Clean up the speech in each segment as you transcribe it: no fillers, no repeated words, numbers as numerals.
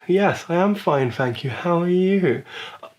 Yes, I am fine, thank you. How are you?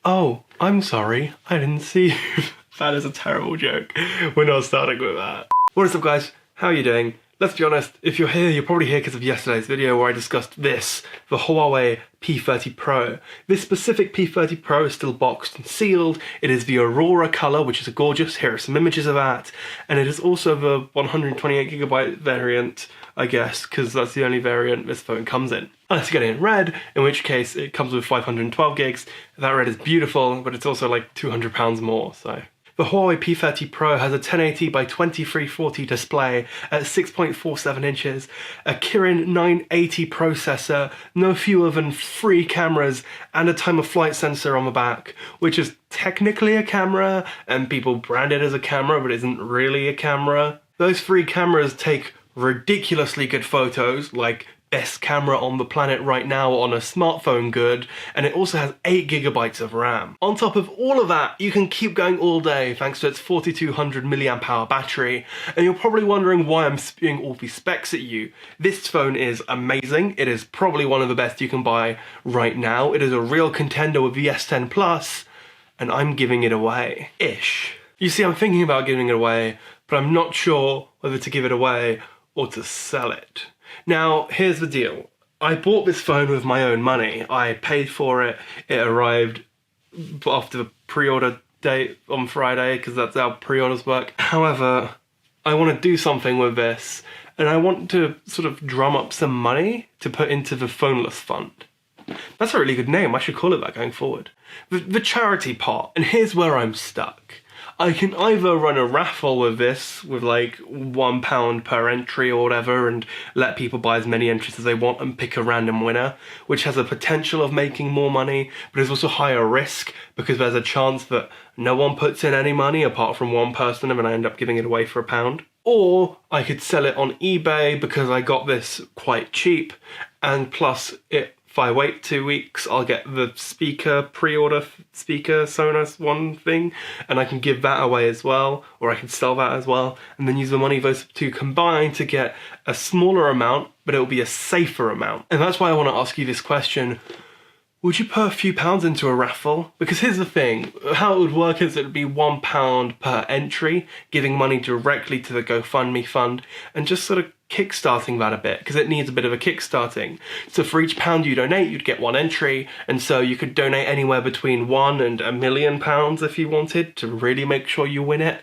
Oh, I'm sorry. I didn't see you. That is a terrible joke. We're not starting with that. What is up, guys? How are you doing? Let's be honest, if you're here, you're probably here because of yesterday's video where I discussed this, the Huawei P30 Pro. This specific P30 Pro is still boxed and sealed. It is the Aurora color, which is gorgeous. Here are some images of that. And it is also the 128GB variant, I guess, because that's the only variant this phone comes in. Unless you get it in red, in which case it comes with 512 gigs. That red is beautiful, but it's also like £200 more, so. The Huawei P30 Pro has a 1080 by 2340 display at 6.47 inches, a Kirin 980 processor, no fewer than 3 cameras, and a time-of-flight sensor on the back, which is technically a camera, and people brand it as a camera, but isn't really a camera. Those 3 cameras take ridiculously good photos, like best camera on the planet right now on a smartphone good, and it also has 8GB of RAM. On top of all of that, you can keep going all day thanks to its 4200 mAh battery, and you're probably wondering why I'm spewing all these specs at you. This phone is amazing. It is probably one of the best you can buy right now. It is a real contender with the S10 Plus, and I'm giving it away. Ish. You see, I'm thinking about giving it away, but I'm not sure whether to give it away or to sell it. Now, here's the deal. I bought this phone with my own money. I paid for it. It arrived after the pre-order date on Friday, because that's how pre-orders work. However, I want to do something with this, and I want to sort of drum up some money to put into the Phoneless fund. That's a really good name. I should call it that going forward. The charity part, and here's where I'm stuck. I can either run a raffle with this, with like £1 per entry or whatever, and let people buy as many entries as they want and pick a random winner, which has a potential of making more money, but is also higher risk because there's a chance that no one puts in any money apart from one person and then I end up giving it away for £1. Or I could sell it on eBay because I got this quite cheap, and plus if I wait 2 weeks, I'll get the speaker, pre-order speaker Sonos One thing, and I can give that away as well, or I can sell that as well, and then use the money of those two combined to get a smaller amount, but it will be a safer amount. And that's why I want to ask you this question. Would you put a few pounds into a raffle? Because here's the thing, how it would work is it would be £1 per entry, giving money directly to the GoFundMe fund, and just sort of kickstarting that a bit, because it needs a bit of a kickstarting. So for each £1 you donate, you'd get 1 entry, and so you could donate anywhere between £1 and £1 million if you wanted, to really make sure you win it.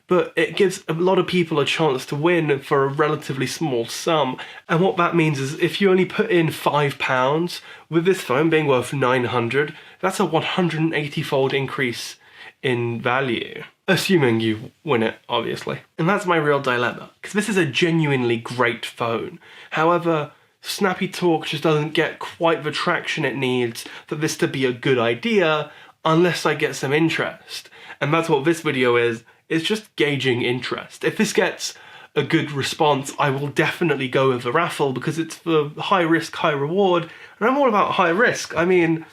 But it gives a lot of people a chance to win for a relatively small sum. And what that means is if you only put in £5, with this phone being worth 900, that's a 180-fold increase in value. Assuming you win it, obviously. And that's my real dilemma, because this is a genuinely great phone. However, Snappy-Talk just doesn't get quite the traction it needs for this to be a good idea unless I get some interest. And that's what this video is. It's just gauging interest. If this gets a good response, I will definitely go with the raffle because it's the high risk, high reward. And I'm all about high risk. I mean,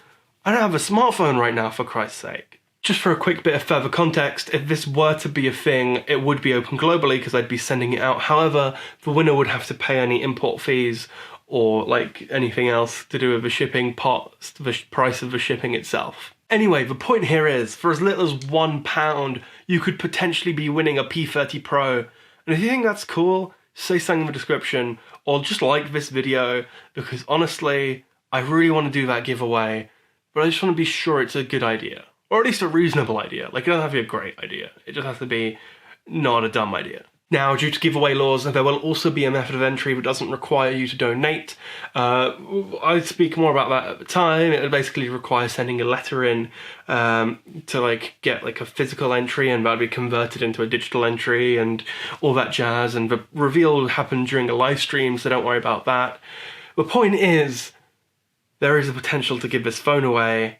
I don't have a smartphone right now, for Christ's sake. Just for a quick bit of further context, if this were to be a thing, it would be open globally because I'd be sending it out. However, the winner would have to pay any import fees or like anything else to do with the shipping parts, the price of the shipping itself. Anyway, the point here is, for as little as £1, you could potentially be winning a P30 Pro. And if you think that's cool, say something in the description, or just like this video, because honestly, I really want to do that giveaway, but I just want to be sure it's a good idea. Or at least a reasonable idea. Like, it doesn't have to be a great idea. It just has to be not a dumb idea. Now, due to giveaway laws, there will also be a method of entry that doesn't require you to donate. I'd speak more about that at the time. It would basically require sending a letter in to like get like a physical entry, and that would be converted into a digital entry and all that jazz. And the reveal will happen during a live stream, so don't worry about that. The point is, there is a potential to give this phone away,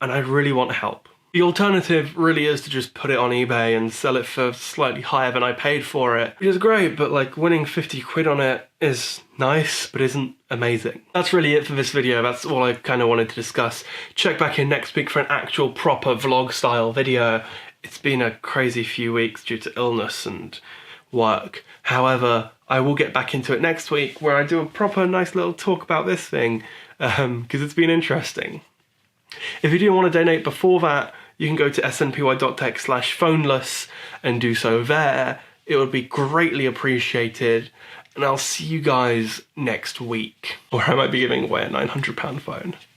and I really want help. The alternative really is to just put it on eBay and sell it for slightly higher than I paid for it, which is great, but like winning 50 quid on it is nice, but isn't amazing. That's really it for this video. That's all I kind of wanted to discuss. Check back in next week for an actual proper vlog style video. It's been a crazy few weeks due to illness and work. However, I will get back into it next week where I do a proper nice little talk about this thing. because it's been interesting. If you do want to donate before that, you can go to snpy.tech/phoneless and do so there. It would be greatly appreciated. And I'll see you guys next week, where I might be giving away a £900 phone.